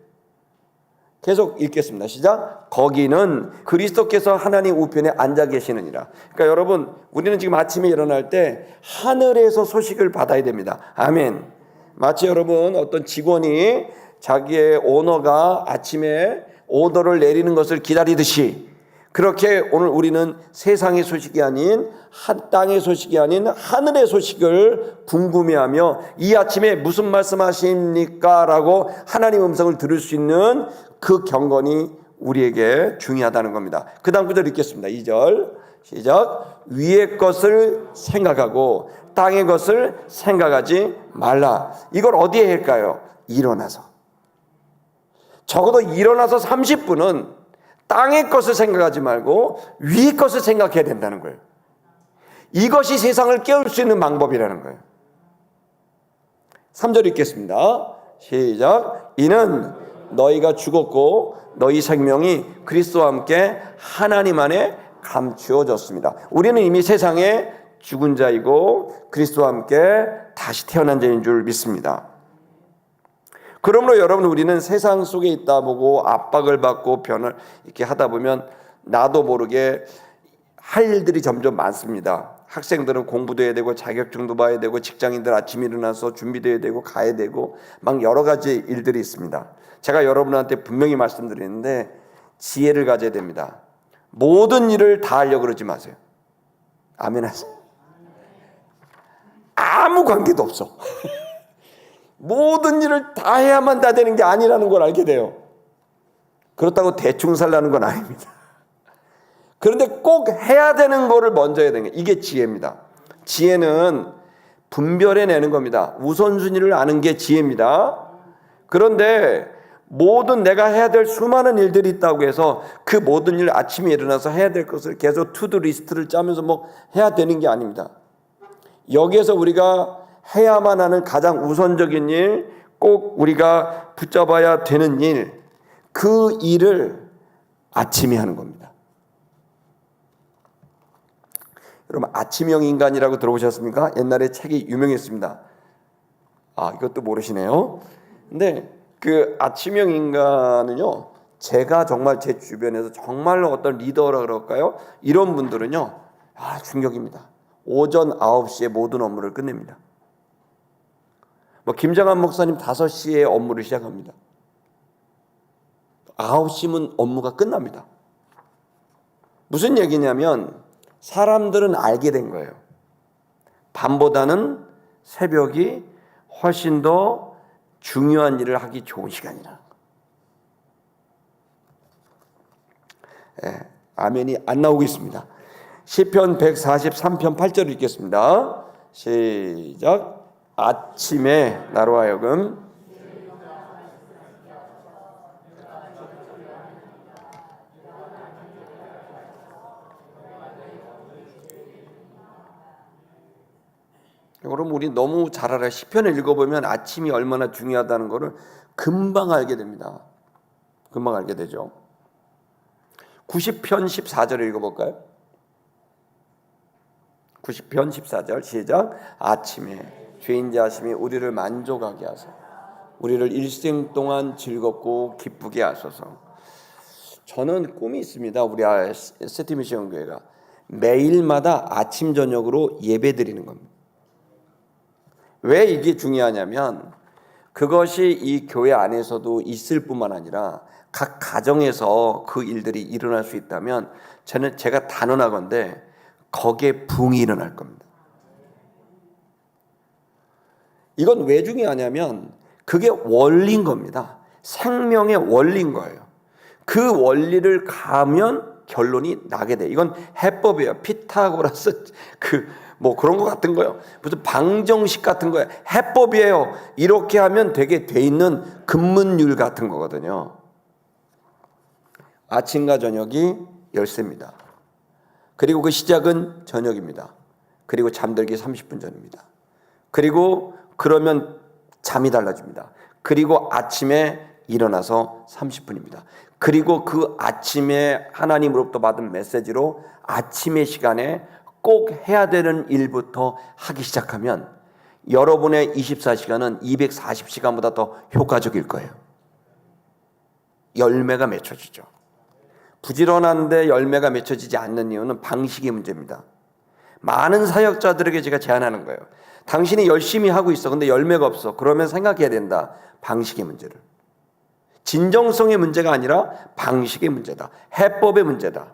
계속 읽겠습니다. 시작. 거기는 그리스도께서 하나님 우편에 앉아 계시느니라. 그러니까 여러분, 우리는 지금 아침에 일어날 때 하늘에서 소식을 받아야 됩니다. 아멘. 마치 여러분 어떤 직원이 자기의 오너가 아침에 오더를 내리는 것을 기다리듯이, 그렇게 오늘 우리는 세상의 소식이 아닌 땅의 소식이 아닌 하늘의 소식을 궁금해하며 이 아침에 무슨 말씀하십니까? 라고 하나님 음성을 들을 수 있는 그 경건이 우리에게 중요하다는 겁니다. 그 다음 구절 읽겠습니다. 2절 시작. 위의 것을 생각하고 땅의 것을 생각하지 말라. 이걸 어디에 할까요? 일어나서. 적어도 일어나서 30분은 땅의 것을 생각하지 말고 위의 것을 생각해야 된다는 거예요. 이것이 세상을 깨울 수 있는 방법이라는 거예요. 3절 읽겠습니다. 시작. 이는 너희가 죽었고 너희 생명이 그리스도와 함께 하나님 안에 감추어졌습니다. 우리는 이미 세상에 죽은 자이고 그리스도와 함께 다시 태어난 자인 줄 믿습니다. 그러므로 여러분, 우리는 세상 속에 있다 보고 압박을 받고 변을 이렇게 하다 보면 나도 모르게 할 일들이 점점 많습니다. 학생들은 공부도 해야 되고 자격증도 봐야 되고 직장인들 아침에 일어나서 준비도 해야 되고 가야 되고 막 여러 가지 일들이 있습니다. 제가 여러분한테 분명히 말씀드리는데 지혜를 가져야 됩니다. 모든 일을 다 하려고 그러지 마세요. 아멘 하세요. 아무 관계도 없어. 모든 일을 다 해야만 다 되는 게 아니라는 걸 알게 돼요. 그렇다고 대충 살라는 건 아닙니다. 그런데 꼭 해야 되는 거를 먼저 해야 되는 게 이게 지혜입니다. 지혜는 분별해내는 겁니다. 우선순위를 아는 게 지혜입니다. 그런데 모든 내가 해야 될 수많은 일들이 있다고 해서 그 모든 일 아침에 일어나서 해야 될 것을 계속 투두 리스트를 짜면서 뭐 해야 되는 게 아닙니다. 여기에서 우리가 해야만 하는 가장 우선적인 일, 꼭 우리가 붙잡아야 되는 일, 그 일을 아침에 하는 겁니다. 여러분, 아침형 인간이라고 들어보셨습니까? 옛날에 책이 유명했습니다. 아, 이것도 모르시네요. 근데 그 아침형 인간은요, 제가 정말 제 주변에서 정말로 어떤 리더라 그럴까요? 이런 분들은요, 충격입니다. 오전 9시에 모든 업무를 끝냅니다. 김장한 목사님 5시에 업무를 시작합니다. 9시면 업무가 끝납니다. 무슨 얘기냐면 사람들은 알게 된 거예요. 밤보다는 새벽이 훨씬 더 중요한 일을 하기 좋은 시간이라. 아멘이 안 나오고 있습니다. 시편 143편 8절을 읽겠습니다. 시작. 아침에 나로 하여금 여러분, 우리 너무 잘 알아요. 시편을 읽어보면 아침이 얼마나 중요하다는 것을 금방 알게 됩니다. 금방 알게 되죠. 90편 14절을 읽어볼까요? 90편 14절 시작. 아침에 죄인 자심이 우리를 만족하게 하소서. 우리를 일생 동안 즐겁고 기쁘게 하소서. 저는 꿈이 있습니다. 우리 세티미션 교회가 매일마다 아침 저녁으로 예배 드리는 겁니다. 왜 이게 중요하냐면 그것이 이 교회 안에서도 있을 뿐만 아니라 각 가정에서 그 일들이 일어날 수 있다면 제가 단언하건대 거기에 붕이 일어날 겁니다. 이건 왜 중요하냐면 그게 원리인 겁니다. 생명의 원리인 거예요. 그 원리를 가면 결론이 나게 돼. 이건 해법이에요. 피타고라스 그런 거 같은 거예요. 무슨 방정식 같은 거예요. 해법이에요. 이렇게 하면 되게 돼 있는 근문율 같은 거거든요. 아침과 저녁이 열쇠입니다. 그리고 그 시작은 저녁입니다. 그리고 잠들기 30분 전입니다. 그리고 그러면 잠이 달라집니다. 그리고 아침에 일어나서 30분입니다. 그리고 그 아침에 하나님으로부터 받은 메시지로 아침의 시간에 꼭 해야 되는 일부터 하기 시작하면 여러분의 24시간은 240시간보다 더 효과적일 거예요. 열매가 맺혀지죠. 부지런한데 열매가 맺혀지지 않는 이유는 방식의 문제입니다. 많은 사역자들에게 제가 제안하는 거예요. 당신이 열심히 하고 있어. 근데 열매가 없어. 그러면 생각해야 된다. 방식의 문제를. 진정성의 문제가 아니라 방식의 문제다. 해법의 문제다.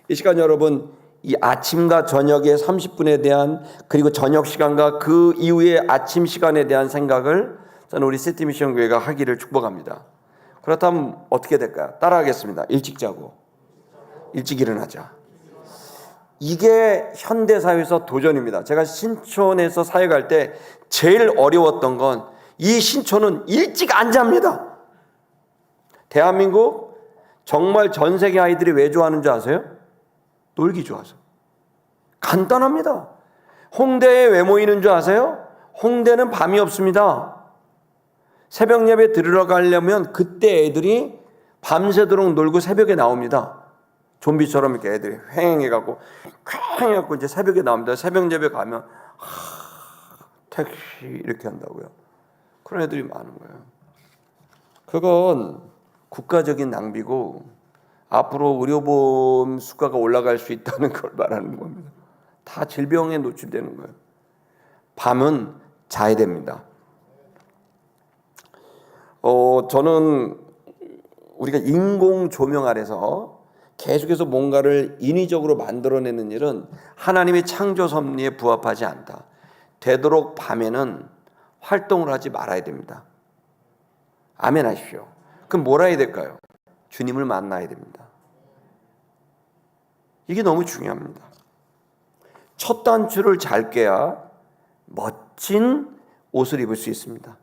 이 시간 여러분, 이 아침과 저녁의 30분에 대한, 그리고 저녁 시간과 그 이후의 아침 시간에 대한 생각을 저는 우리 시티 미션 교회가 하기를 축복합니다. 그렇다면 어떻게 될까요? 따라하겠습니다. 일찍 자고 일찍 일어나자. 이게 현대사회에서 도전입니다. 제가 신촌에서 사역할 때 제일 어려웠던 건 이 신촌은 일찍 안 잡니다. 대한민국 정말 전 세계 아이들이 왜 좋아하는 줄 아세요? 놀기 좋아서. 간단합니다. 홍대에 왜 모이는 줄 아세요? 홍대는 밤이 없습니다. 새벽 예배 들어가려면 그때 애들이 밤새도록 놀고 새벽에 나옵니다. 좀비처럼 이렇게 애들이 휑해갖고 이제 새벽에 나옵니다. 새벽 예배 가면 택시 이렇게 한다고요. 그런 애들이 많은 거예요. 그건 국가적인 낭비고 앞으로 의료보험 수가가 올라갈 수 있다는 걸 말하는 겁니다. 다 질병에 노출되는 거예요. 밤은 자야 됩니다. 저는 우리가 인공 조명 아래서 계속해서 뭔가를 인위적으로 만들어내는 일은 하나님의 창조 섭리에 부합하지 않다. 되도록 밤에는 활동을 하지 말아야 됩니다. 아멘 하십시오. 그럼 뭘 해야 될까요? 주님을 만나야 됩니다. 이게 너무 중요합니다. 첫 단추를 잘 깨야 멋진 옷을 입을 수 있습니다.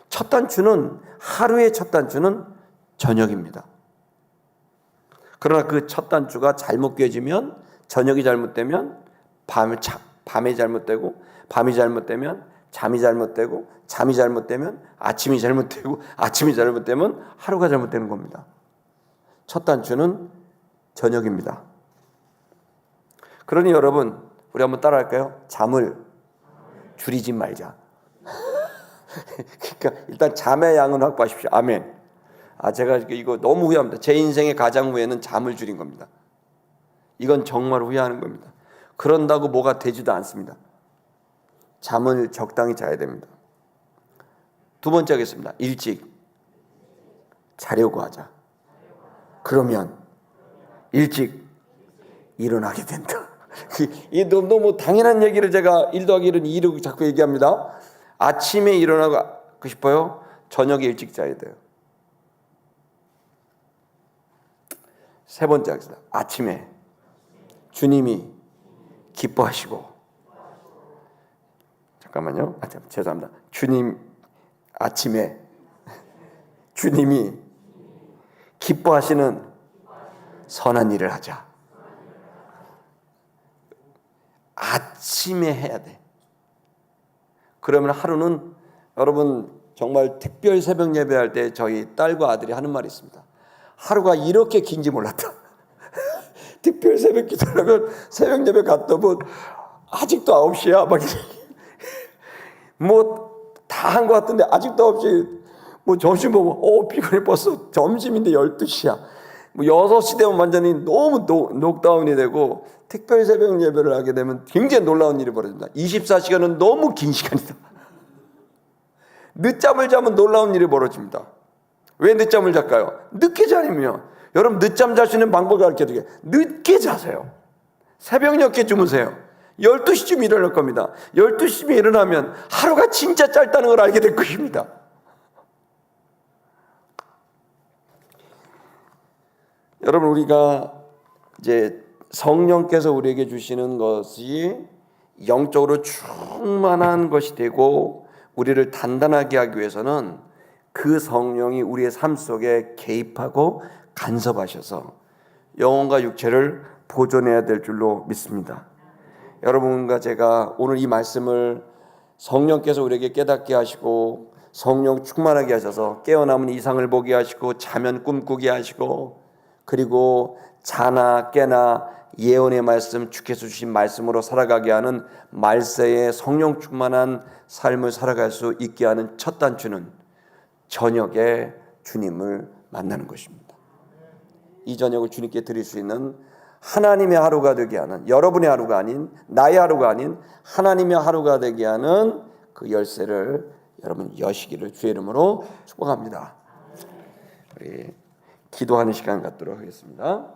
첫 단추는, 하루의 첫 단추는 저녁입니다. 그러나 그 첫 단추가 잘못 꿰지면, 저녁이 잘못되면 밤이 잘못되고, 밤이 잘못되면 잠이 잘못되고, 잠이 잘못되면 아침이 잘못되고, 아침이 잘못되면 하루가 잘못되는 겁니다. 첫 단추는 저녁입니다. 그러니 여러분, 우리 한번 따라할까요? 잠을 줄이지 말자. 그러니까 일단 잠의 양은 확보하십시오. 아멘. 제가 이거 너무 후회합니다. 제 인생의 가장 후회는 잠을 줄인 겁니다. 이건 정말 후회하는 겁니다. 그런다고 뭐가 되지도 않습니다. 잠을 적당히 자야 됩니다. 두 번째 하겠습니다. 일찍 자려고 하자. 그러면 일찍 일어나게 된다. 이 너무 당연한 얘기를 제가 1 더하기 1은 2로 자꾸 얘기합니다. 아침에 일어나고 싶어요? 저녁에 일찍 자야 돼요. 세 번째 하겠습니다. 아침에 주님이 기뻐하시고, 잠깐만요. 죄송합니다. 아침에 주님이 기뻐하시는 선한 일을 하자. 아침에 해야 돼. 그러면 하루는, 여러분 정말 특별 새벽 예배할 때 저희 딸과 아들이 하는 말이 있습니다. 하루가 이렇게 긴지 몰랐다. 특별 새벽 기도하면 새벽 예배 갔다 오면 아직도 9시야. 막 뭐 다 한 것 같은데 아직도 9시. 뭐 점심 먹으면 피곤해, 벌써 점심인데 12시야. 뭐 6시 되면 완전히 너무 녹다운이 되고, 특별 새벽 예배를 하게 되면 굉장히 놀라운 일이 벌어집니다. 24시간은 너무 긴 시간이다. 늦잠을 자면 놀라운 일이 벌어집니다. 왜 늦잠을 잘까요? 늦게 자면, 여러분 늦잠 잘 수 있는 방법을 가르쳐드릴게요. 늦게 자세요. 새벽 늦게 주무세요. 12시쯤 일어날 겁니다. 12시쯤 일어나면 하루가 진짜 짧다는 걸 알게 될 것입니다. 여러분, 우리가 이제 성령께서 우리에게 주시는 것이 영적으로 충만한 것이 되고 우리를 단단하게 하기 위해서는 그 성령이 우리의 삶 속에 개입하고 간섭하셔서 영혼과 육체를 보존해야 될 줄로 믿습니다. 여러분과 제가 오늘 이 말씀을 성령께서 우리에게 깨닫게 하시고 성령 충만하게 하셔서 깨어나면 이상을 보게 하시고 자면 꿈꾸게 하시고, 그리고 자나 깨나 예언의 말씀, 주께서 주신 말씀으로 살아가게 하는 말세의 성령 충만한 삶을 살아갈 수 있게 하는 첫 단추는 저녁에 주님을 만나는 것입니다. 이 저녁을 주님께 드릴 수 있는 하나님의 하루가 되게 하는, 여러분의 하루가 아닌 나의 하루가 아닌 하나님의 하루가 되게 하는 그 열쇠를 여러분 여시기를 주의 이름으로 축복합니다. 우리 기도하는 시간 갖도록 하겠습니다.